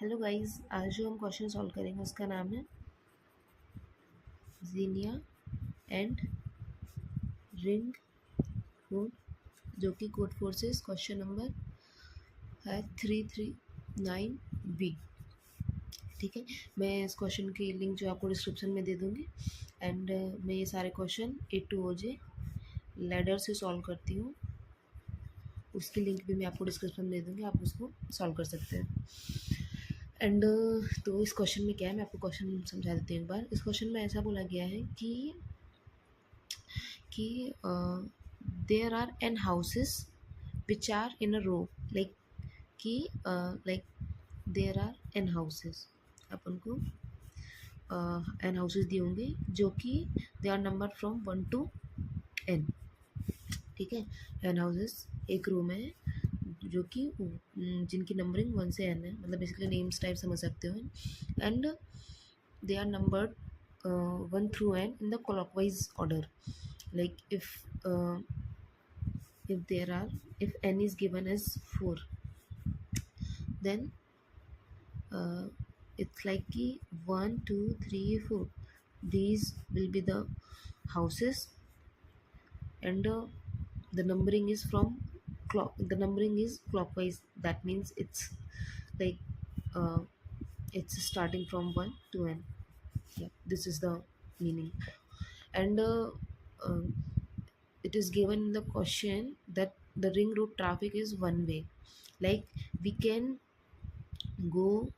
Hello guys, आज जो हम क्वेश्चन सॉल्व करेंगे उसका नाम है जीनिया एंड रिंग कोड, जो कि कोड फोर्सेस क्वेश्चन नंबर है 339B। ठीक है, मैं इस क्वेश्चन की लिंक जो आपको डिस्क्रिप्शन में दे दूँगी। एंड मैं ये सारे question A to OJ ladder से सॉल्व करती हूँ, उसकी लिंक भी मैं आपको डिस्क्रिप्शन में दे दूँगी, आप उसको सॉल्व कर सकते हैं। एंड तो इस क्वेश्चन में क्या है, मैं आपको क्वेश्चन समझा देती हूँ एक बार। इस क्वेश्चन में ऐसा बोला गया है कि there are N houses which are in a row, like कि like there are N houses, अपन को एन हाउसेस दिए होंगे जो कि they are number from 1 to n। ठीक है, एन हाउसेस एक रो में है जो कि जिनकी नंबरिंग 1 से n है, मतलब बेसिकली नेम्स टाइप समझ सकते हो। And they are numbered 1 through n in the clockwise order, like if n is given as 4, then it's like ki 1 2 3 4, these will be the houses. And the numbering is clockwise, that means it's like uh, it's starting from 1 to n. Yeah, this is the meaning. And it is given in the question that the ring road traffic is one way, like we can go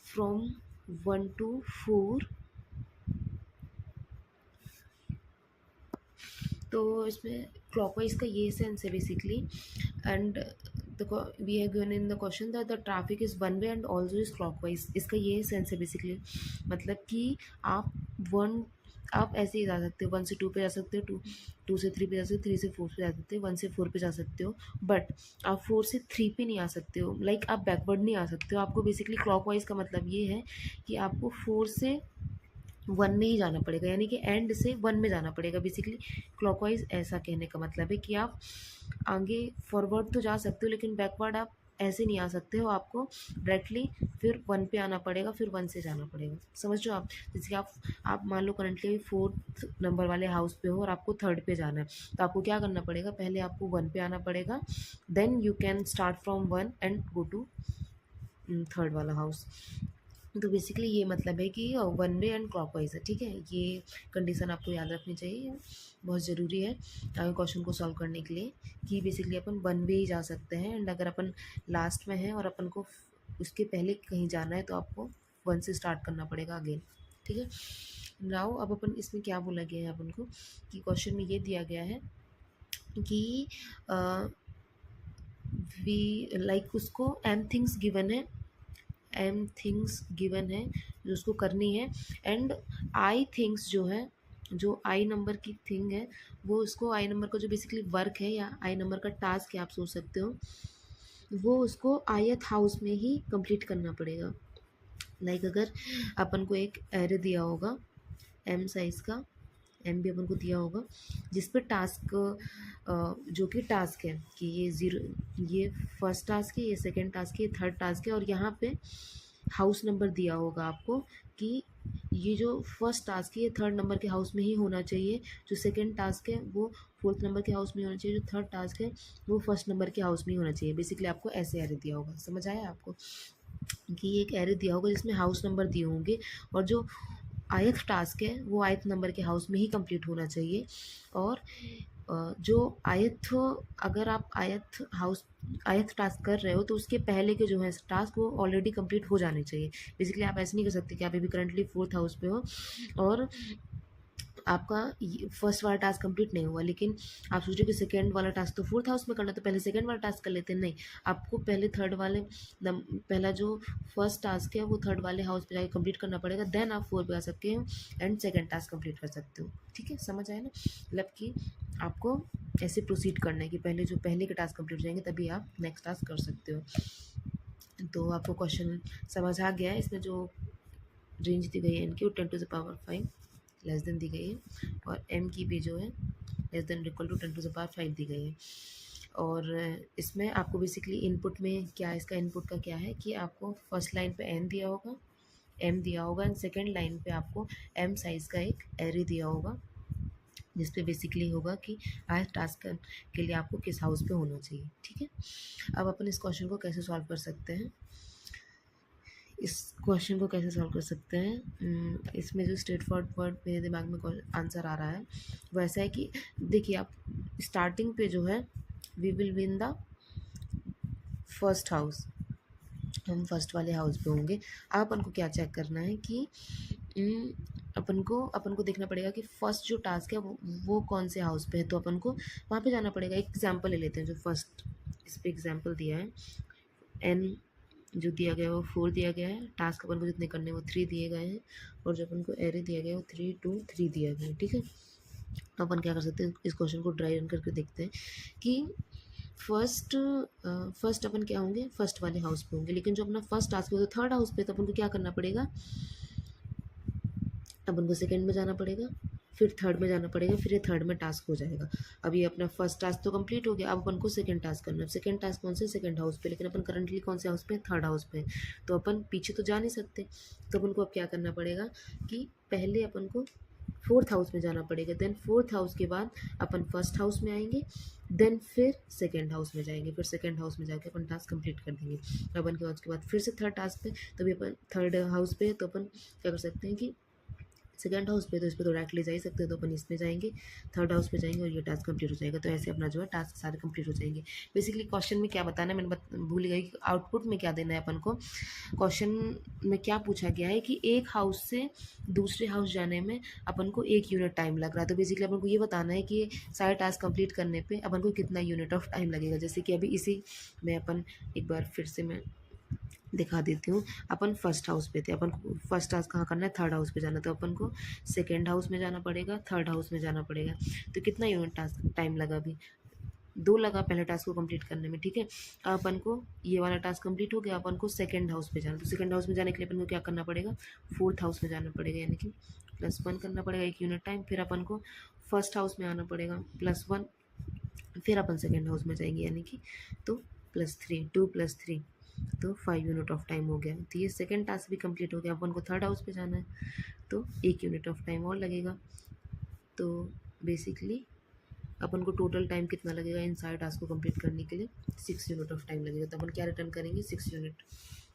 from 1 to 4। तो इसमें clockwise का ये sense है basically. And we have given in the question that the traffic is one way and also is clockwise, इसका ये sense है basically. मतलब कि आप ऐसे ही जा सकते हो, 1 से 2 पे जा सकते हो, 2 से 3 पे जा सकते हो, 3 से 4 पे जा सकते हो, 1 से 4 पे जा सकते हो, बट आप 4 से 3 पे नहीं आ सकते हो, लाइक आप बैकवर्ड नहीं आ सकते हो। आपको बेसिकली क्लॉकवाइज का मतलब ये है कि आपको 4 से 1 में ही जाना पड़ेगा, यानी कि एंड से 1 में जाना पड़ेगा। बेसिकली क्लॉकवाइज ऐसा कहने का मतलब है कि आप आगे फॉरवर्ड तो जा सकते हो, लेकिन बैकवर्ड आप ऐसे नहीं आ सकते हो, आपको डायरेक्टली फिर 1 पे आना पड़ेगा, फिर 1 से जाना पड़ेगा। समझ रहे हो आप? जैसे कि आप मान लो करंटली 4th नंबर वाले हाउस पे हो और आपको 3rd पे जाना है, तो आपको क्या करना पड़ेगा, पहले आपको 1 पे आना पड़ेगा, then you can start from 1 and go to 3rd वाला हाउस। तो बेसिकली ये मतलब है कि 1 वे एंड क्लॉकवाइज है। ठीक है, ये कंडीशन आपको याद रखनी चाहिए, बहुत ज़रूरी है क्वेश्चन को सॉल्व करने के लिए, कि बेसिकली अपन 1 वे ही जा सकते हैं। एंड अगर अपन लास्ट में हैं और अपन को उसके पहले कहीं जाना है तो आपको 1 से स्टार्ट करना पड़ेगा अगेन। ठीक है, नाउ अब अपन इसमें क्या बोला गया है अपन को, कि क्वेश्चन में ये दिया गया है कि वी लाइक उसको एम थिंग्स गिवन है, एम थिंग्स गिवन है जो उसको करनी है। एंड आई थिंग्स जो है, जो आई नंबर की थिंग है, वो उसको आई नंबर का जो बेसिकली वर्क है या आई नंबर का टास्क है, आप सोच सकते हो, वो उसको आयत हाउस में ही कंप्लीट करना पड़ेगा। लाइक अगर अपन को एक एरे दिया होगा एम साइज़ का, एम भी अपन को दिया होगा, जिस पे टास्क जो कि टास्क है कि ये फर्स्ट टास्क है, ये सेकंड टास्क है, ये थर्ड टास्क है, और यहाँ पे हाउस नंबर दिया होगा आपको कि ये जो फर्स्ट टास्क है ये 3rd नंबर के हाउस में ही होना चाहिए, जो सेकंड टास्क है वो 4th नंबर के हाउस में होना चाहिए, जो थर्ड टास्क है वो 1st नंबर के हाउस में ही होना चाहिए। बेसिकली आपको ऐसे एरे दिया होगा, समझ आया आपको, कि एक एरे दिया होगा जिसमें हाउस नंबर दिए होंगे, और जो आयत टास्क है वो आयत नंबर के हाउस में ही कंप्लीट होना चाहिए। और जो आयत, अगर आप आयत टास्क कर रहे हो तो उसके पहले के जो है टास्क वो ऑलरेडी कंप्लीट हो जाने चाहिए। बेसिकली आप ऐसे नहीं कर सकते कि आप अभी करंटली 4th हाउस पे हो और आपका फर्स्ट वाला टास्क कंप्लीट नहीं हुआ, लेकिन आप सोचो कि सेकंड वाला टास्क तो 4th हाउस में करना, तो पहले सेकंड वाला टास्क कर लेते हैं। नहीं, आपको पहले पहला जो फर्स्ट टास्क है वो 3rd वाले हाउस पे जाकर कंप्लीट करना पड़ेगा, देन आप 4 पे आ सकते हो एंड सेकंड टास्क कंप्लीट कर सकते हो। ठीक है, समझ आया ना? मतलब कि आपको ऐसे प्रोसीड करना है कि पहले जो पहले के टास्क कंप्लीट हो जाएंगे तभी आप नेक्स्ट टास्क कर सकते हो। तो आपको क्वेश्चन समझ आ गया है? इसमें जो रेंज दी गई है इनकी, वो 10⁵ लेस देन दी गई है, और एम की भी जो है लेस देन इक्वल टू 10⁵ दी गई है। और इसमें आपको बेसिकली इनपुट में क्या, इसका इनपुट का क्या है कि आपको फर्स्ट लाइन पे n दिया होगा, m दिया होगा, एंड सेकेंड लाइन पे आपको m साइज़ का एक एरे दिया होगा, जिस पे बेसिकली होगा कि आज टास्क के लिए आपको किस हाउस पे होना चाहिए। ठीक है, अब अपन इस क्वेश्चन को कैसे सॉल्व कर सकते हैं, इसमें जो स्ट्रेट फॉरवर्ड मेरे दिमाग में आंसर आ रहा है वो ऐसा है कि देखिए, आप स्टार्टिंग पे जो है we will win the first house, हम फर्स्ट वाले हाउस पे होंगे। अब अपन को क्या चेक करना है कि अपन को देखना पड़ेगा कि फर्स्ट जो टास्क है वो कौन से हाउस पे है, तो अपन को वहाँ पे जाना पड़ेगा। एक एग्जांपल ले लेते हैं, जो फर्स्ट इस पे एग्जांपल दिया है, n जो दिया गया है वो 4 दिया गया है, टास्क अपन को जितने करने हैं वो 3 दिए गए हैं, और जो अपन को एरे दिया गया है वो 3 2 3 दिया गया है। ठीक है, अपन क्या कर सकते हैं, इस क्वेश्चन को ड्राई रन करके देखते हैं कि फर्स्ट अपन क्या होंगे, फर्स्ट वाले हाउस पे होंगे, लेकिन जो अपना फर्स्ट टास्क है वो थर्ड हाउस पे, तो अपन को क्या करना पड़ेगा, अपन को सेकंड में जाना पड़ेगा, फिर थर्ड में जाना पड़ेगा, फिर ये थर्ड में टास्क हो जाएगा। अब ये अपना फर्स्ट टास्क तो कंप्लीट हो गया, अब अपन को सेकंड टास्क करना है। सेकंड टास्क कौन से, सेकंड हाउस पे, लेकिन अपन करंटली कौन से हाउस पे, थर्ड हाउस पे, तो अपन पीछे तो जा नहीं सकते, तो अपन को अब क्या करना पड़ेगा कि पहले अपन को फोर्थ हाउस में जाना पड़ेगा, देन फोर्थ हाउस के बाद अपन फर्स्ट हाउस में आएंगे, देन फिर सेकेंड हाउस में जाएंगे, फिर सेकेंड हाउस में जाके अपन टास्क कंप्लीट कर देंगे। अपन के उसके बाद फिर से थर्ड टास्क पे, तभी अपन थर्ड हाउस पे, तो अपन क्या कर सकते हैं कि सेकंड हाउस पे, तो इस पर तो डायरेक्टली जा ही सकते हैं, तो अपन इसमें जाएंगे, थर्ड हाउस पे जाएंगे और ये टास्क कंप्लीट हो जाएगा। तो ऐसे अपना जो है टास्क सारे कंप्लीट हो जाएंगे। बेसिकली क्वेश्चन में क्या बताना है, मैंने भूल गई कि आउटपुट में क्या देना है अपन को। क्वेश्चन में क्या पूछा गया है कि एक हाउस से दूसरे हाउस जाने में अपन को 1 यूनिट टाइम लग रहा है, तो बेसिकली अपन को ये बताना है कि सारे टास्क कंप्लीट करने पे अपन को कितना यूनिट ऑफ टाइम लगेगा। जैसे कि अभी इसी में अपन एक बार फिर से मैं दिखा देती हूँ। अपन फर्स्ट हाउस पे थे, अपन को फर्स्ट टास्क कहाँ करना है, थर्ड हाउस पे जाना, तो अपन को सेकेंड हाउस में जाना पड़ेगा, थर्ड हाउस में जाना पड़ेगा। तो कितना यूनिट टास्क टाइम लगा, अभी 2 लगा पहले टास्क को कंप्लीट करने में। ठीक है, अब अपन को ये वाला टास्क कंप्लीट हो गया, अपन को सेकेंड हाउस पे जाना, तो सेकेंड हाउस में जाने के लिए अपन को क्या करना पड़ेगा, फोर्थ हाउस में जाना पड़ेगा, यानी कि +1 करना पड़ेगा 1 यूनिट टाइम। फिर अपन को फर्स्ट हाउस में आना पड़ेगा, +1, फिर अपन सेकेंड हाउस में जाएंगे, यानी कि तो +3, 2 + 3, तो 5 यूनिट ऑफ टाइम हो गया। तो ये सेकेंड टास्क भी कंप्लीट हो गया। अपन को थर्ड हाउस पे जाना है, तो 1 यूनिट ऑफ टाइम और लगेगा। तो बेसिकली अपन को टोटल टाइम कितना लगेगा इन सारे टास्क को कंप्लीट करने के लिए, 6 यूनिट ऑफ टाइम लगेगा। तो अपन क्या रिटर्न करेंगे, 6 यूनिट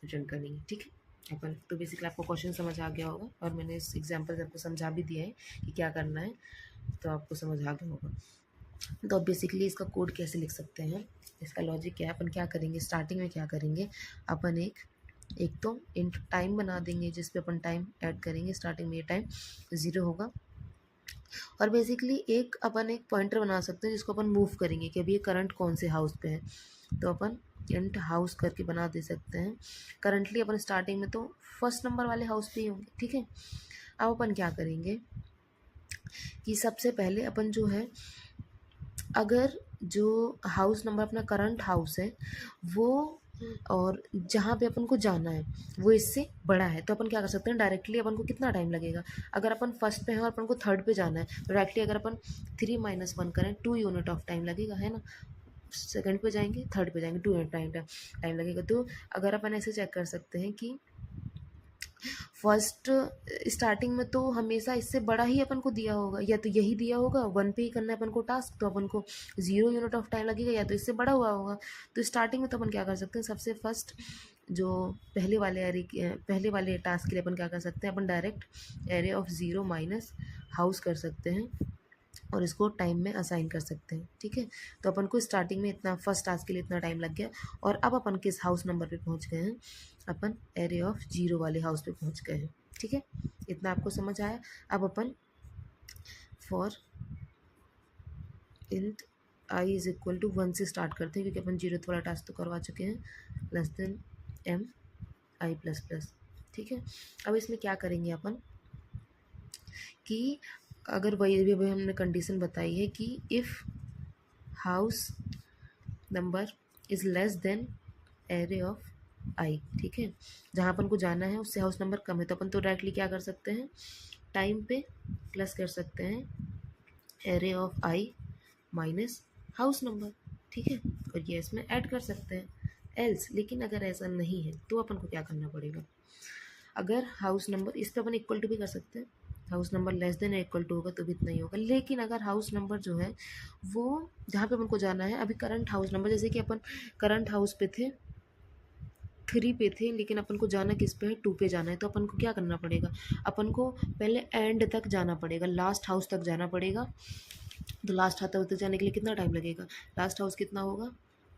रिटर्न करेंगे। ठीक है अपन, तो बेसिकली आपको क्वेश्चन समझ आ गया होगा, और मैंने इस एग्जाम्पल से आपको समझा भी दिया है कि क्या करना है, तो आपको समझ आ गया होगा। तो अब बेसिकली इसका कोड कैसे लिख सकते हैं, इसका लॉजिक क्या है, अपन क्या करेंगे, स्टार्टिंग में क्या करेंगे, अपन एक तो इंट टाइम बना देंगे, जिस पे अपन टाइम ऐड करेंगे। स्टार्टिंग में ये टाइम 0 होगा, और बेसिकली अपन एक पॉइंटर बना सकते हैं जिसको अपन मूव करेंगे कि अभी ये करंट कौन से हाउस पे है, तो अपन इंट हाउस करके बना दे सकते हैं। करंटली अपन स्टार्टिंग में तो फर्स्ट नंबर वाले हाउस पे ही होंगे। ठीक है, अब अपन क्या करेंगे कि सबसे पहले अपन जो है, अगर जो हाउस नंबर अपना करंट हाउस है वो, और जहाँ पे अपन को जाना है वो इससे बड़ा है, तो अपन क्या कर सकते हैं, डायरेक्टली अपन को कितना टाइम लगेगा, अगर अपन फर्स्ट पे हैं और अपन को थर्ड पे जाना है, तो डायरेक्टली अगर अपन 3 - 1 करें, 2 यूनिट ऑफ टाइम लगेगा, है ना। सेकंड पे जाएंगे, थर्ड पे जाएंगे, 2 यूनिट टाइम लगेगा। तो अगर अपन ऐसे चेक कर सकते हैं कि फर्स्ट स्टार्टिंग में तो हमेशा इससे बड़ा ही अपन को दिया होगा, या तो यही दिया होगा, 1 पे ही करना है अपन को टास्क, तो अपन को 0 यूनिट ऑफ टाइम लगेगा, या तो इससे बड़ा हुआ होगा। तो स्टार्टिंग में तो अपन क्या कर सकते हैं, सबसे फर्स्ट जो पहले वाले टास्क के लिए अपन क्या कर सकते हैं, अपन direct array of 0 minus house कर सकते हैं, और इसको टाइम में असाइन कर सकते हैं। ठीक है, तो अपन को स्टार्टिंग में इतना, फर्स्ट टास्क के लिए इतना टाइम लग गया, और अब अपन किस हाउस नंबर पे पहुंच गए हैं, अपन एरे ऑफ 0 वाले हाउस पे पहुंच गए हैं। ठीक है, इतना आपको समझ आया। अब अपन for int I is equal to 1 से स्टार्ट करते हैं, क्योंकि अपन 0 वाला टास्क तो करवा चुके हैं, m i++। ठीक है, अब इसमें क्या करेंगे अपन कि अगर वही अभी हमने कंडीशन बताई है कि if house number is less than array of I, ठीक है, जहाँ अपन को जाना है उससे हाउस नंबर कम है, तो अपन तो डायरेक्टली क्या कर सकते हैं, टाइम पे प्लस कर सकते हैं array of I minus house number. ठीक है, और ये इसमें ऐड कर सकते हैं एल्स। लेकिन अगर ऐसा नहीं है तो अपन को क्या करना पड़ेगा, अगर हाउस नंबर, इस पर अपन इक्वल टू भी कर सकते हैं, house number less than equal to होगा तो भी इतना ही होगा। लेकिन अगर हाउस नंबर जो है वो जहाँ पे अपन को जाना है, अभी करंट हाउस नंबर, जैसे कि अपन करंट हाउस पे थे 3 पे थे, लेकिन अपन को जाना किस पे है, 2 पे जाना है, तो अपन को क्या करना पड़ेगा, अपन को पहले एंड तक जाना पड़ेगा, लास्ट हाउस तक जाना पड़ेगा। तो लास्ट हाउस तक जाने के लिए कितना टाइम लगेगा, लास्ट हाउस कितना होगा,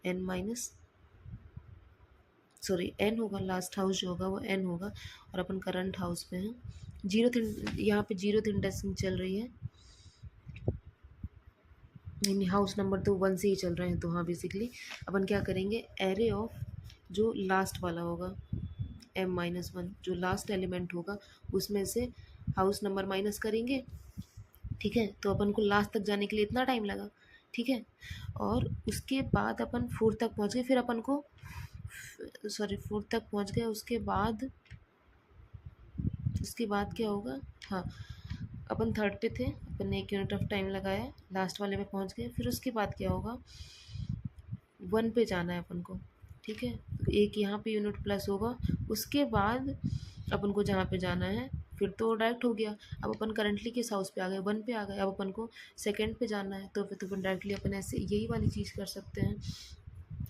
एन माइनस सॉरी एन होगा, लास्ट हाउस जो होगा वो एन होगा, और अपन करंट हाउस पे हैं, यहाँ पे जीरो इंडेक्सिंग चल रही है, नहीं हाउस नंबर तो 1 से ही चल रहे हैं। तो हाँ बेसिकली अपन क्या करेंगे, एरे ऑफ जो लास्ट वाला होगा m-1, जो लास्ट एलिमेंट होगा उसमें से हाउस नंबर माइनस करेंगे, ठीक है। तो अपन को लास्ट तक जाने के लिए इतना टाइम लगा, ठीक है। और उसके बाद अपन 4 तक पहुँच गए, फिर अपन को सॉरी 4 तक पहुँच गए, उसके बाद क्या होगा, हाँ अपन 3rd पे थे, अपन ने 1 यूनिट ऑफ टाइम लगाया, लास्ट वाले में पहुंच गए, फिर उसके बाद क्या होगा, 1 पे जाना है अपन को, ठीक है। एक यहाँ पे यूनिट प्लस होगा, उसके बाद अपन को जहाँ पे जाना है फिर तो डायरेक्ट हो गया। अब अपन करंटली किस हाउस पे आ गए, 1 पे आ गए, अब अपन को 2nd पे जाना है, तो फिर तो अपन डायरेक्टली अपन ऐसे यही वाली चीज़ कर सकते हैं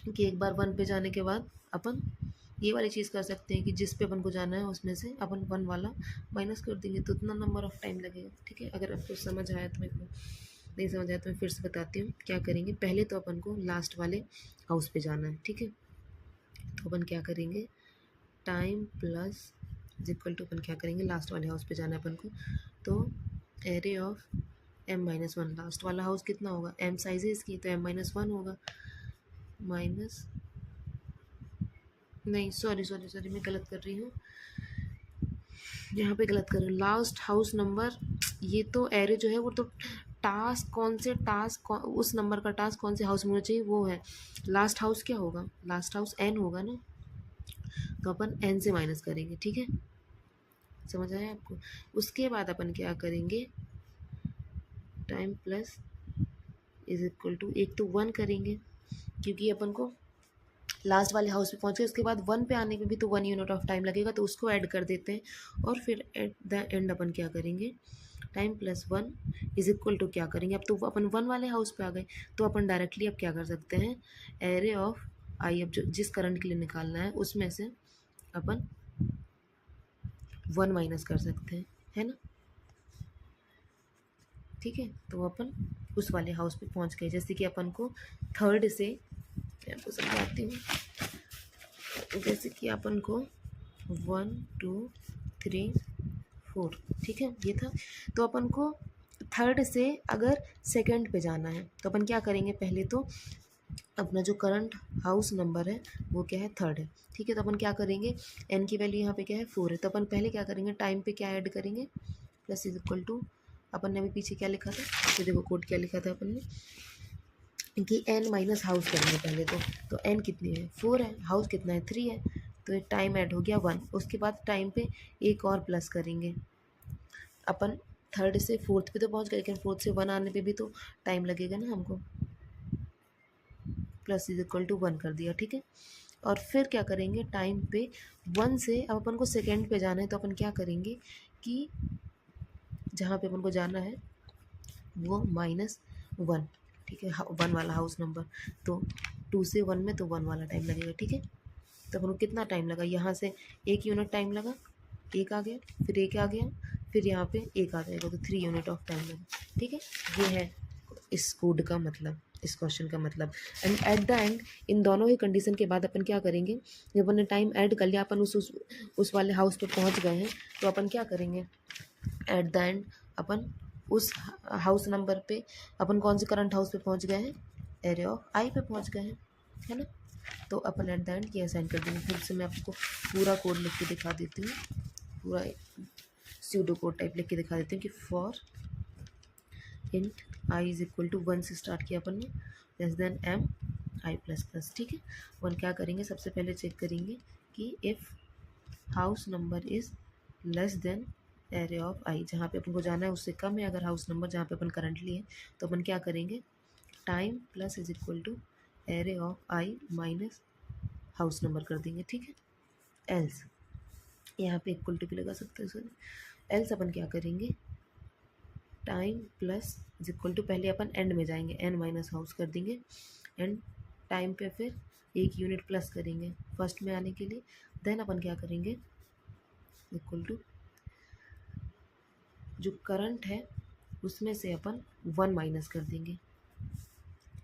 कि एक बार 1 पे जाने के बाद अपन ये वाली चीज़ कर सकते हैं कि जिस पे अपन को जाना है उसमें से अपन 1 वाला माइनस कर देंगे, तो उतना नंबर ऑफ टाइम लगेगा, ठीक है। अगर आपको समझ आया तो मेरे को, नहीं समझ आया तो मैं फिर से बताती हूँ। क्या करेंगे, पहले तो अपन को लास्ट वाले हाउस पे जाना है, ठीक है। तो अपन क्या करेंगे, time plus is equal to, अपन क्या करेंगे, लास्ट वाले हाउस पे जाना है अपन को, तो एरे ऑफ m-1, लास्ट वाला हाउस कितना होगा, m साइज है इसकी तो m-1 होगा, माइनस नहीं सॉरी मैं गलत कर रही हूँ, यहाँ पे गलत कर रही हूँ, लास्ट हाउस नंबर, ये तो एरे जो है वो तो टास्क उस नंबर का टास्क कौन से हाउस में होना चाहिए वो है, लास्ट हाउस क्या होगा, लास्ट हाउस एन होगा ना, तो अपन एन से माइनस करेंगे, ठीक है, समझ आया आपको। उसके बाद अपन क्या करेंगे, time plus is equal to, एक तो 1 करेंगे क्योंकि अपन को लास्ट वाले हाउस पे पहुंचे, उसके बाद 1 पे आने में भी तो 1 यूनिट ऑफ टाइम लगेगा, तो उसको ऐड कर देते हैं। और फिर एट द एंड अपन क्या करेंगे, time plus 1 is equal to क्या करेंगे, अब तो अपन 1 वाले हाउस पे आ गए, तो अपन डायरेक्टली अब क्या कर सकते हैं, एरे ऑफ आई, अब जो जिस करंट के लिए निकालना है उसमें से अपन 1 माइनस कर सकते हैं, है ना, ठीक है। तो अपन उस वाले हाउस पे पहुंच गए, जैसे कि अपन को 3rd से, मैं आपको समझाती हूँ, जैसे कि अपन को 1 2 3 4, ठीक है ये था। तो अपन को 3rd से अगर 2nd पे जाना है तो अपन क्या करेंगे, पहले तो अपना जो करंट हाउस नंबर है वो क्या है, 3rd है, ठीक है। तो अपन क्या करेंगे, एन की वैल्यू यहाँ पे क्या है 4 है, तो अपन पहले क्या करेंगे, टाइम पे क्या ऐड करेंगे, प्लस इज इक्वल टू, अपन ने अभी पीछे क्या लिखा था, तो देखो कोड क्या लिखा था अपन ने कि एन माइनस हाउस करेंगे पहले तो एन कितनी है 4 है, हाउस कितना है 3 है, तो टाइम ऐड हो गया 1, उसके बाद टाइम पे एक और प्लस करेंगे, अपन 3rd से 4th पे तो पहुंच गए, लेकिन 4th से 1 आने पे भी तो टाइम लगेगा ना हमको, प्लस इज इक्वल टू 1 कर दिया, ठीक है। और फिर क्या करेंगे, टाइम पे 1 से अब अपन को 2nd पे जाना है, तो अपन क्या करेंगे कि जहाँ पे अपन को जाना है वो -1, ठीक है, 1 वाला हाउस नंबर, तो 2 से 1 में तो 1 वाला टाइम लगेगा, ठीक है। तो अपन को कितना टाइम लगा, यहाँ से 1 यूनिट टाइम लगा, 1 आ गया, फिर 1 आ गया, फिर यहाँ पे 1 आ जाएगा, तो 3 यूनिट ऑफ टाइम लगा, ठीक है। ये है इस कोड का मतलब, इस क्वेश्चन का मतलब। And at the and in दोनों ही कंडीशन के बाद अपन क्या करेंगे, जब अपन ने टाइम ऐड कर लिया, अपन उस वाले हाउस पे पहुँच गए हैं, तो अपन क्या करेंगे, एट द एंड अपन उस हाउस नंबर पे अपन कौन से करंट हाउस पे पहुंच गए हैं, एरे ऑफ आई पे पहुंच गए हैं, है ना। तो अपन एट द एंड ये असाइन कर देंगे, फिर से मैं आपको पूरा कोड लिख के दिखा देती हूँ, पूरा स्यूडो कोड टाइप लिख के दिखा देती हूँ कि for int I is equal to 1 से स्टार्ट किया अपन ने, less than m I plus plus, ठीक है। अपन क्या करेंगे, सबसे पहले चेक करेंगे कि if house number is less than array of I, जहाँ पे अपन को जाना है उससे कम है अगर हाउस नंबर जहाँ पे अपन करंटली है, तो अपन क्या करेंगे, time plus is equal to array of I minus house number कर देंगे, ठीक है। एल्स यहाँ पे इक्वल टू भी लगा सकते हैं सर। एल्स अपन क्या करेंगे, time plus is equal to, पहले अपन एंड में जाएंगे, एन माइनस हाउस कर देंगे, एंड टाइम पे फिर एक यूनिट प्लस करेंगे फर्स्ट में आने के लिए, देन अपन क्या करेंगे इक्वल टू जो करंट है उसमें से अपन 1 माइनस कर देंगे,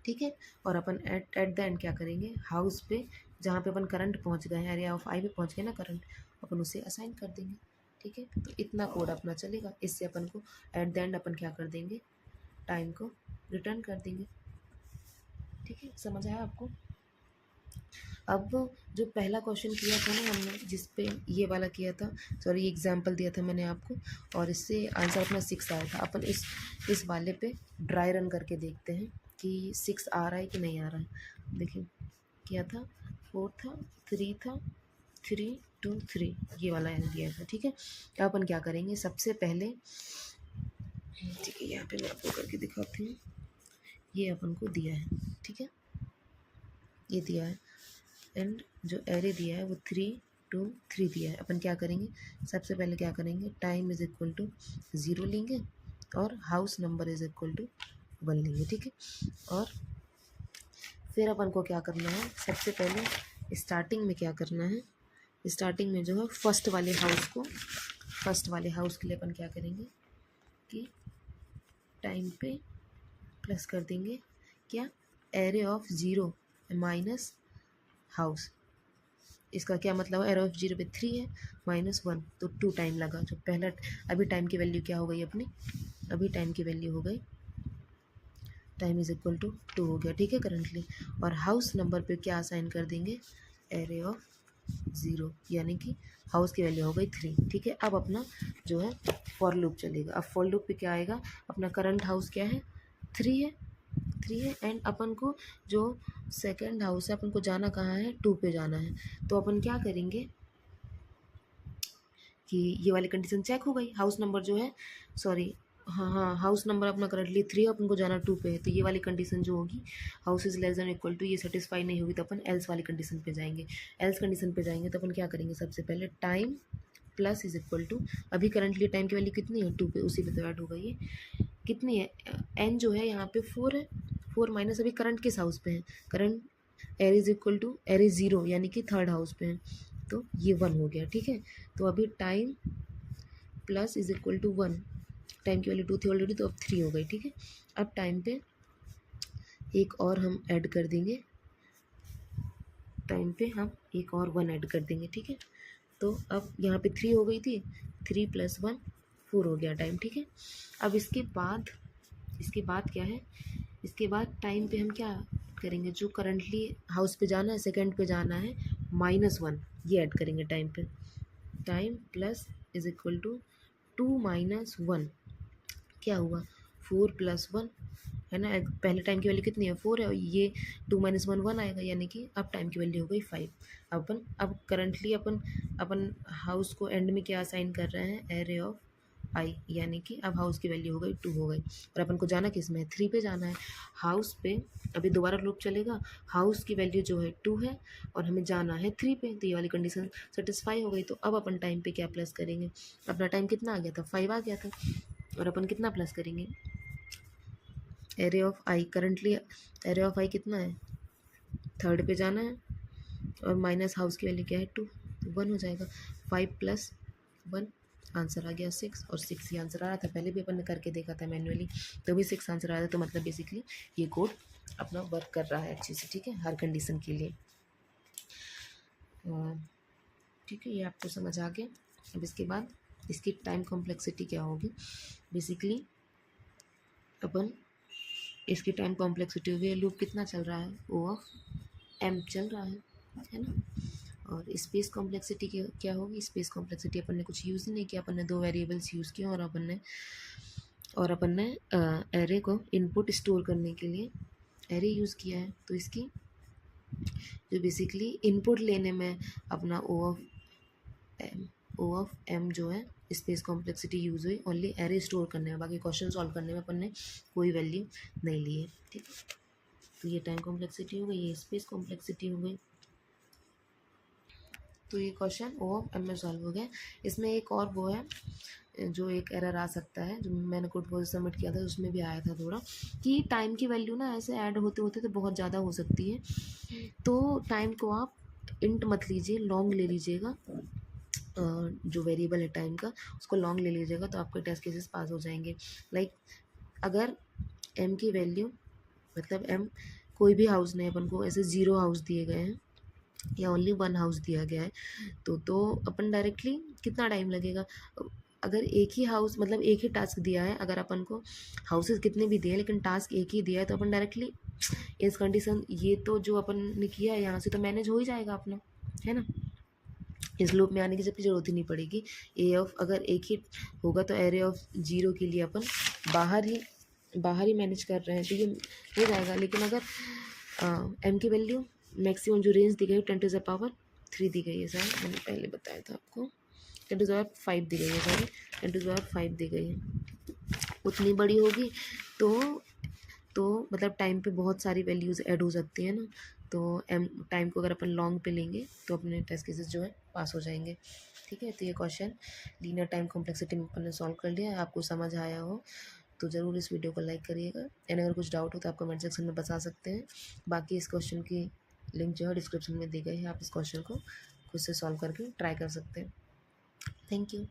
ठीक है। और अपन एट द एंड क्या करेंगे, हाउस पे जहाँ पे अपन करंट पहुँच गए हैं, एरिया ऑफ आई पे पहुँच गए ना करंट, अपन उसे असाइन कर देंगे, ठीक है। तो इतना कोड अपना चलेगा। इससे अपन को एट द एंड अपन क्या कर देंगे, टाइम को रिटर्न कर देंगे, ठीक है। समझ आया आपको। अब जो पहला क्वेश्चन किया था ना हमने, जिस पे ये वाला किया था, सॉरी एग्जांपल दिया था मैंने आपको, और इससे आंसर अपना 6 आया था। अपन इस वाले पे ड्राई रन करके देखते हैं कि 6 आ रहा है कि नहीं आ रहा है। देखिए क्या था, 4 था, 3 था, 3 2 3, ये वाला दिया था, ठीक है। तो अपन क्या करेंगे, सबसे पहले, ठीक है, यहाँ पे मैं आपको करके दिखाती हूँ। ये अपन को दिया है, ठीक है, ये दिया है, एंड जो एरे दिया है वो 3 2 3 दिया है। अपन क्या करेंगे, सबसे पहले क्या करेंगे, टाइम इज इक्वल टू 0 लेंगे और house number is equal to 1 लेंगे, ठीक है। और फिर अपन को क्या करना है, सबसे पहले स्टार्टिंग में क्या करना है, स्टार्टिंग में जो है फर्स्ट वाले हाउस के लिए अपन क्या करेंगे कि टाइम पे प्लस कर देंगे क्या, एरे ऑफ 0 माइनस हाउस। इसका क्या मतलब है, एरो ऑफ 0 पे 3 है, -1, तो 2 टाइम लगा। जो पहला, अभी टाइम की वैल्यू क्या हो गई अपनी, अभी टाइम की वैल्यू हो गई, टाइम इज इक्वल टू 2 हो गया, ठीक है करंटली। और हाउस नंबर पे क्या असाइन कर देंगे, एरे ऑफ 0, यानी कि हाउस की वैल्यू हो गई 3, ठीक है। अब अपना जो है फॉर लूप चलेगा। अब फॉर लूप पे क्या आएगा, अपना करंट हाउस क्या है, 3 है, 3 है, एंड अपन को जो सेकंड हाउस है अपन को जाना कहाँ है, 2 पे जाना है। तो अपन क्या करेंगे कि ये वाली कंडीशन चेक हो गई, हाउस नंबर जो है, सॉरी, हाँ, हाउस नंबर अपना करंटली 3 है, अपन को जाना 2 पे है। तो ये वाली कंडीशन जो होगी, house is less than equal to, ये सेटिस्फाई नहीं होगी तो अपन एल्स वाली कंडीशन पे जाएंगे। एल्स कंडीशन पे जाएंगे तो अपन क्या करेंगे, सबसे पहले time plus is equal to, अभी करंटली टाइम की वैल्यू कितनी है, 2 पे, उसी पे तो ऐड होगा ये, कितनी है, एन जो है यहाँ पे 4 है, 4 माइनस अभी करंट किस हाउस पे है, करंट एर इज इक्वल टू एर इज 0, यानी कि थर्ड हाउस पे है, तो ये 1 हो गया, ठीक है। तो अभी time plus is equal to 1, time की वैल्यू 2 थी ऑलरेडी, तो अब 3 हो गई, ठीक है। अब टाइम पे एक और हम ऐड कर देंगे, टाइम पे हम एक और 1 ऐड कर देंगे, ठीक है। तो अब यहाँ पे 3 हो गई थी, 3 + 1 4 हो गया टाइम, ठीक है। अब इसके बाद क्या है, इसके बाद टाइम पे हम क्या करेंगे, जो करंटली हाउस पे जाना है, सेकंड पे जाना है, -1, ये ऐड करेंगे टाइम पे। Time plus is equal to 2 - 1, क्या हुआ, 4 + 1 है ना, पहले टाइम की वैल्यू कितनी है, 4 है, और ये 2 - 1 1 आएगा, यानी कि अब टाइम की वैल्यू हो गई 5। अब करंटली अपन हाउस को एंड में क्या असाइन कर रहे हैं, एरे ऑफ आई, यानी कि अब हाउस की वैल्यू हो गई 2 हो गई, और अपन को जाना किस में है, 3 पे जाना है। हाउस पे अभी दोबारा लूप चलेगा, हाउस की वैल्यू जो है 2 है और हमें जाना है 3 पे, तो ये वाली कंडीशन सेटिस्फाई हो गई। तो अब अपन टाइम पे क्या प्लस करेंगे, अपना टाइम कितना आ गया था, 5 आ गया था, और अपन कितना प्लस करेंगे, array of I, currently array of I कितना है, थर्ड पे जाना है, और माइनस हाउस की वैल्यू क्या है 2, तो 1 हो जाएगा, 5 + 1, आंसर आ गया 6, और 6 ही आंसर आ रहा था, पहले भी अपन ने करके देखा था मैन्युअली, तो भी 6 आंसर आ रहा था। तो मतलब बेसिकली ये कोड अपना वर्क कर रहा है अच्छे से, ठीक है, हर कंडीशन के लिए, ठीक है, ये आपको समझ आ गया। अब इसके बाद इसकी टाइम कॉम्प्लेक्सिटी क्या होगी, बेसिकली अपन इसकी टाइम कॉम्प्लेक्सिटी हुई है, लूप कितना चल रहा है, O(m) चल रहा है ना। और स्पेस कॉम्प्लेक्सिटी क्या होगी, स्पेस कॉम्प्लेक्सिटी अपन ने कुछ यूज़ ही नहीं किया, अपन ने 2 वेरिएबल्स यूज़ किए, और अपन ने एरे को इनपुट स्टोर करने के लिए एरे यूज़ किया है। तो इसकी जो बेसिकली इनपुट लेने में अपना O(m) जो है स्पेस कॉम्प्लेक्सिटी यूज़ हुई, ओनली एरे स्टोर करने में, बाकी क्वेश्चन सॉल्व करने में अपन ने कोई वैल्यू नहीं ली है, ठीक है। तो ये टाइम कॉम्प्लेक्सिटी हो गई, ये स्पेस कॉम्प्लेक्सिटी हो गई। तो ये क्वेश्चन ओ ऑफ एम में सॉल्व हो गया। इसमें एक और वो है जो एक एरर आ सकता है, जो मैंने कोड फोर सबमिट किया था उसमें भी आया था थोड़ा, कि टाइम की वैल्यू ना ऐसे ऐड होते होते तो बहुत ज़्यादा हो सकती है। तो टाइम को आप इंट मत लीजिए, लॉन्ग ले लीजिएगा। जो वेरिएबल है टाइम का उसको लॉन्ग ले लीजिएगा, तो आपके टेस्ट केसेस पास हो जाएंगे। लाइक अगर एम की वैल्यू, मतलब एम कोई भी हाउस नहीं, अपन को ऐसे 0 हाउस दिए गए हैं या ओनली 1 हाउस दिया गया है, तो अपन डायरेक्टली कितना टाइम लगेगा। अगर एक ही हाउस, मतलब एक ही टास्क दिया है, अगर अपन को हाउसेस कितने भी दिए हैं लेकिन टास्क एक ही दिया है, तो अपन डायरेक्टली इस कंडीशन, ये तो जो अपन ने किया है यहाँ से तो मैनेज हो ही जाएगा अपना, है ना। इस लूप में आने की जबकि ज़रूरत ही नहीं पड़ेगी। ए ऑफ अगर एक ही होगा तो एरे ऑफ 0 के लिए अपन बाहर ही मैनेज कर रहे हैं तो ये हो जाएगा। लेकिन अगर एम की वैल्यू मैक्सिमम जो रेंज दी गई है 10⁻³ दी गई है, सर मैंने पहले बताया था आपको, 10⁻5 दी गई है, सॉरी 10⁻5 दी गई है, उतनी बड़ी होगी तो मतलब टाइम पे बहुत सारी वैल्यूज़ ऐड हो सकती है ना। तो एम टाइम को अगर अपन लॉन्ग पे लेंगे तो अपने टेस्ट केसेस जो है पास हो जाएंगे। ठीक है, तो ये क्वेश्चन लीनियर टाइम कॉम्प्लेक्सिटी में अपन ने सॉल्व कर लिया है। आपको समझ आया हो तो ज़रूर इस वीडियो को लाइक करिएगा, एंड अगर कुछ डाउट हो तो आप कमेंट सेक्शन में बता सकते हैं। बाकी इस क्वेश्चन की लिंक जो है डिस्क्रिप्शन में दी गई है, आप इस क्वेश्चन को खुद से सॉल्व करके ट्राई कर सकते हैं। Thank you.